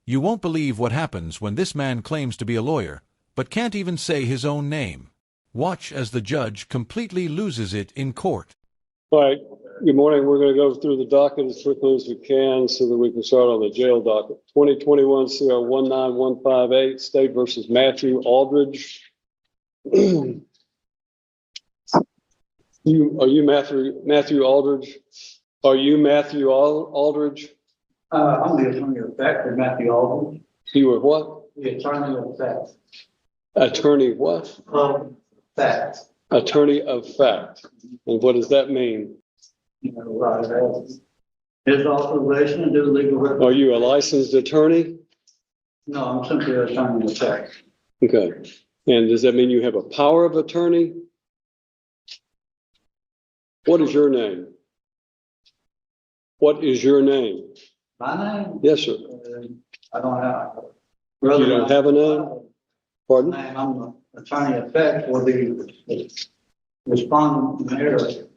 You won't believe what happens when this man claims to be a lawyer, but can't even say his own name. Watch as the judge completely loses it in court. All right. Good morning. We're going to go through the docket as quickly as we can so that we can start on the jail docket. 2021 CR 19158, State versus Matthew Aldridge. Are you Matthew Aldridge? Are you Matthew Aldridge? I'm the attorney of fact for Matthew Aldridge. You were what? The attorney of fact. Attorney what? Of fact. Attorney of fact. And what does that mean? You know, his authorization to do legal representation. Are you a licensed attorney? No, I'm simply an attorney of fact. Okay. And does that mean you have a power of attorney? What is your name? What is your name? My name? Yes, sir. I don't have. You don't have a name? Pardon? I'm the attorney of fact for the respondent inheritor.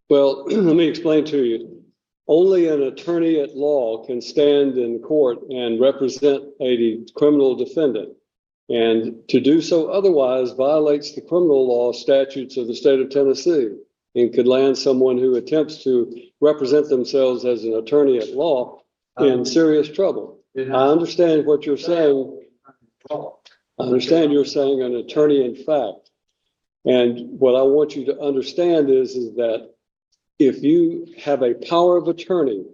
Well, let me explain to you. Only an attorney at law can stand in court and represent a criminal defendant. And to do so otherwise violates the criminal law statutes of the state of Tennessee and could land someone who attempts to represent themselves as an attorney at law in serious trouble. I understand what you're saying. I understand you're saying an attorney in fact. And what I want you to understand is that if you have a power of attorney,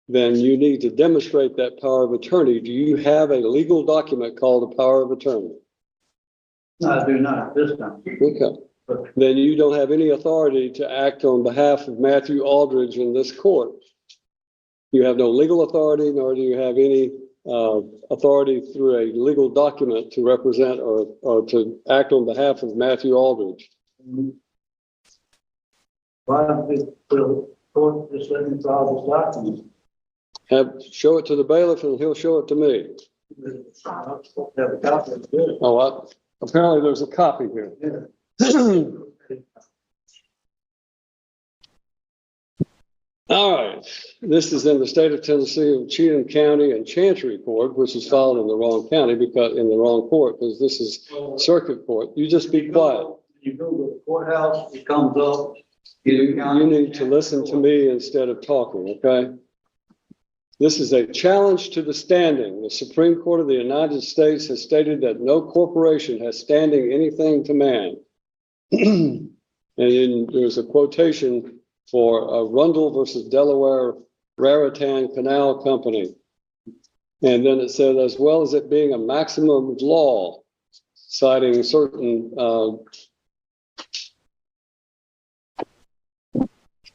then you need to demonstrate that power of attorney. Do you have a legal document called a power of attorney? I do not at this time. Okay. Then you don't have any authority to act on behalf of Matthew Aldridge in this court. You have no legal authority, nor do you have any authority through a legal document to represent or to act on behalf of Matthew Aldridge. Why did the court just let me file this document? Show it to the bailiff and he'll show it to me. Have a copy of it. Oh, apparently there's a copy here. Yeah. All right. This is in the state of Tennessee of Cheatham County and Chancery Court, which is filed in the wrong county because in the wrong court, because this is circuit court. You just be quiet. You go to the courthouse, it comes up. You need to listen to me instead of talking, okay? This is a challenge to the standing. The Supreme Court of the United States has stated that no corporation has standing anything to man. And then there's a quotation for Rundle versus Delaware Raritan Canal Company. And then it said, as well as it being a maximum of law, citing certain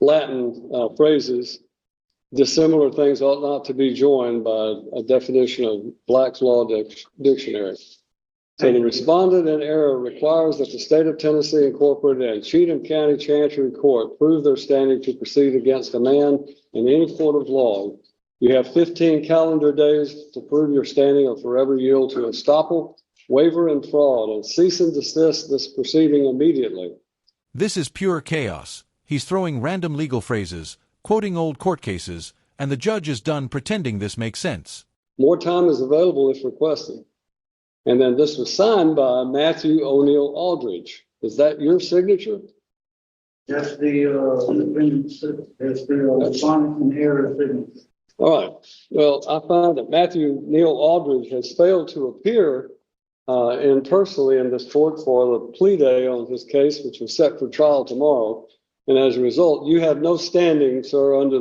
Latin phrases, dissimilar things ought not to be joined by a definition of Black's Law Dictionary. So the respondent in error requires that the state of Tennessee Incorporated and Cheatham County Chancery Court prove their standing to proceed against a man in any court of law. You have 15 calendar days to prove your standing or forever yield to estoppel, waiver, and fraud, and cease and desist this proceeding immediately. This is pure chaos. He's throwing random legal phrases, quoting old court cases, and the judge is done pretending this makes sense. More time is available if requested. And then this was signed by Matthew O'Neill Aldridge. Is that your signature? That's the respondent in error signature. All right. Well, I find that Matthew Neal Aldridge has failed to appear personally in this court for the plea day on his case, which is set for trial tomorrow. And as a result, you have no standing, sir, under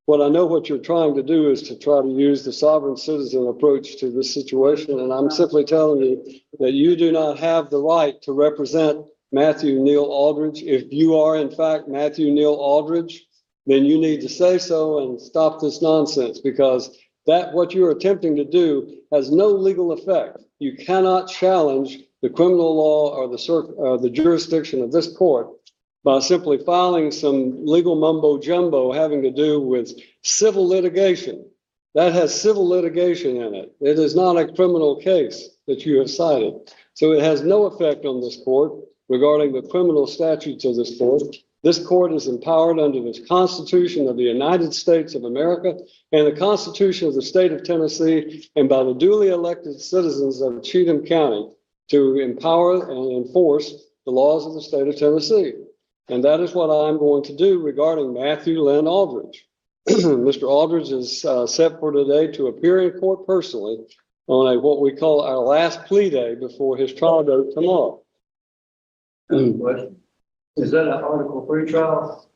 what I know what you're trying to do is to try to use the sovereign citizen approach to this situation. And I'm simply telling you that you do not have the right to represent Matthew Neal Aldridge. If you are, in fact, Matthew Neal Aldridge, then you need to say so and stop this nonsense, because what you're attempting to do has no legal effect. You cannot challenge the criminal law or the jurisdiction of this court by simply filing some legal mumbo jumbo having to do with civil litigation. That has civil litigation in it. It is not a criminal case that you have cited. So it has no effect on this court regarding the criminal statutes of this court. This court is empowered under the Constitution of the United States of America and the Constitution of the State of Tennessee and by the duly elected citizens of Cheatham County to empower and enforce the laws of the state of Tennessee. And that is what I'm going to do regarding Matthew Lynn Aldridge. Mr. Aldridge is set for today to appear in court personally on what we call our last plea day before his trial date tomorrow. Question. Is that an Article 3 trial?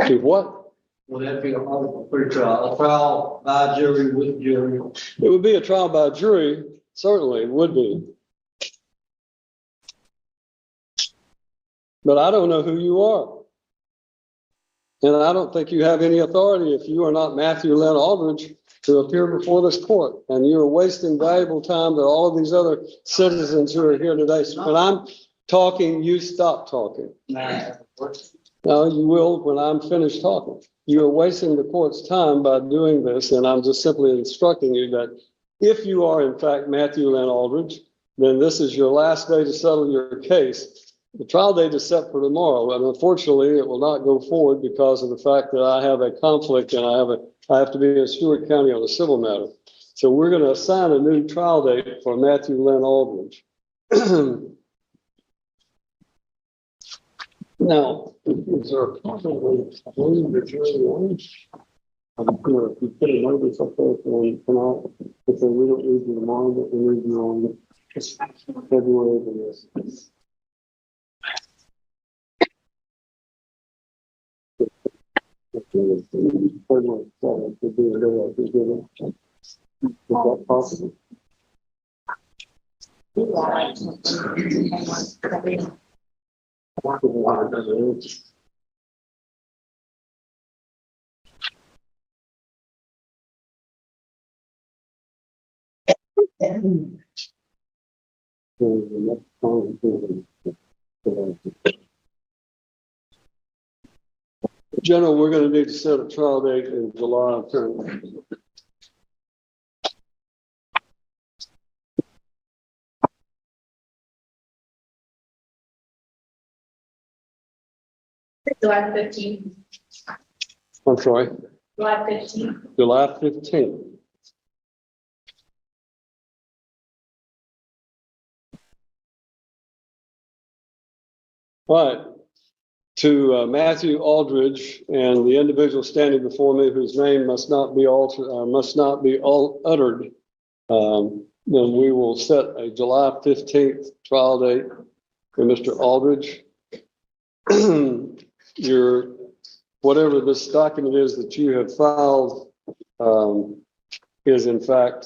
To what? Will that be an Article 3 trial? A trial by jury with jury? It would be a trial by jury. Certainly it would be. But I don't know who you are. And I don't think you have any authority if you are not Matthew Lynn Aldridge to appear before this court. And you're wasting valuable time to all of these other citizens who are here today. So when I'm talking, you stop talking. No, you will when I'm finished talking. You are wasting the court's time by doing this. And I'm just simply instructing you that if you are in fact Matthew Lynn Aldridge, then this is your last day to settle your case. The trial date is set for tomorrow, and unfortunately, it will not go forward because of the fact that I have a conflict and I have to be in Stewart County on a civil matter. So we're going to assign a new trial date for Matthew Lynn Aldridge. Now, is there a possibility the jury wants? If you put a notice up there for tonight, if we don't need you tomorrow, but we need you on February the 6th. Is that possible? General, we're going to need to set a trial date in July. July 15th. I'm sorry? July 15th. July 15th. All right. To Matthew Aldridge and the individual standing before me whose name must not be uttered, then we will set a July 15th trial date for Mr. Aldridge. Whatever this document is that you have filed is in fact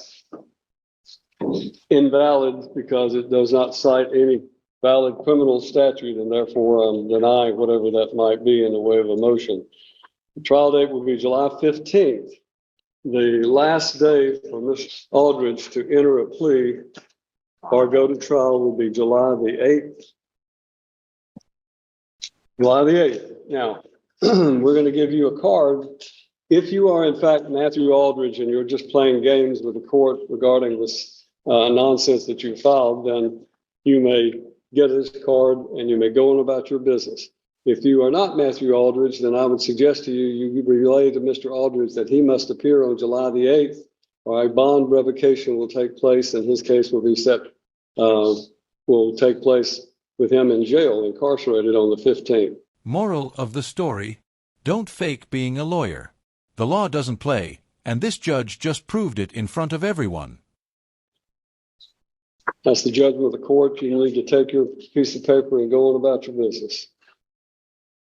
invalid because it does not cite any valid criminal statute, and therefore I'm denying whatever that might be in the way of a motion. The trial date will be July 15th. The last day for Mr. Aldridge to enter a plea or go to trial will be July the 8th. July the 8th. Now, we're going to give you a card. If you are in fact Matthew Aldridge and you're just playing games with the court regarding this nonsense that you filed, then you may get his card and you may go on about your business. If you are not Matthew Aldridge, then I would suggest to you, you relay to Mr. Aldridge that he must appear on July the 8th, or a bond revocation will take place, and his case will be will take place with him in jail, incarcerated on the 15th. Moral of the story: don't fake being a lawyer. The law doesn't play, and this judge just proved it in front of everyone. That's the judgment of the court. You need to take your piece of paper and go on about your business.